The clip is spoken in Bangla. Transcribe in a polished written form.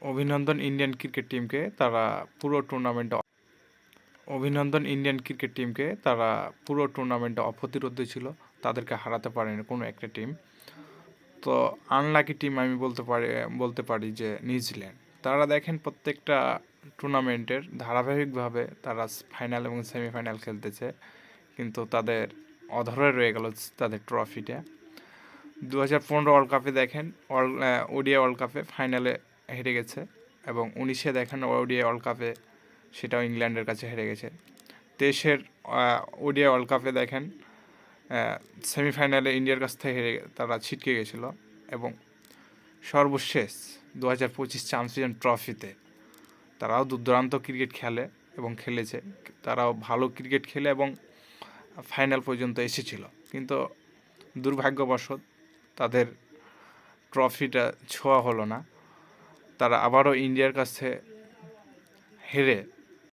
অভিনন্দন ইন্ডিয়ান ক্রিকেট টিমকে তারা পুরো টুর্নামেন্টে অপ্রতিরোধ্য ছিল, তাদেরকে হারাতে পারেনি কোনো একটা টিম। তো আনলাকি টিম আমি বলতে পারি যে নিউজিল্যান্ড। তারা দেখেন প্রত্যেকটা টুর্নামেন্টের ধারাবাহিকভাবে তারা ফাইনাল এবং সেমিফাইনাল খেলতেছে, কিন্তু তাদের অধরে রয়ে গেল তাদের ট্রফিটা। 2015 ওয়ার্ল্ড কাপে দেখেন ওডিআই ওয়ার্ল্ড কাপে ফাইনালে হেরে গেছে, এবং 19-এ দেখেন ওডিআই ওয়ার্ল্ড কাপে সেটাও ইংল্যান্ডের কাছে হেরে গেছে। 23-এর ওডিআই ওয়ার্ল্ড কাপে দেখেন সেমিফাইনালে ইন্ডিয়ার কাছ থেকে হেরে তারা ছিটকে গেছিল, এবং সর্বশেষ 2025 চ্যাম্পিয়ন ট্রফিতে তারাও দুর্দান্ত ক্রিকেট খেলে এবং খেলেছে। তারাও ভালো ক্রিকেট খেলে এবং ফাইনাল পর্যন্ত এসেছিল, কিন্তু দুর্ভাগ্যবশত তাদের ট্রফিটা ছোঁয়া হলো না। তারা আবারও ইন্ডিয়ার কাছে হেরে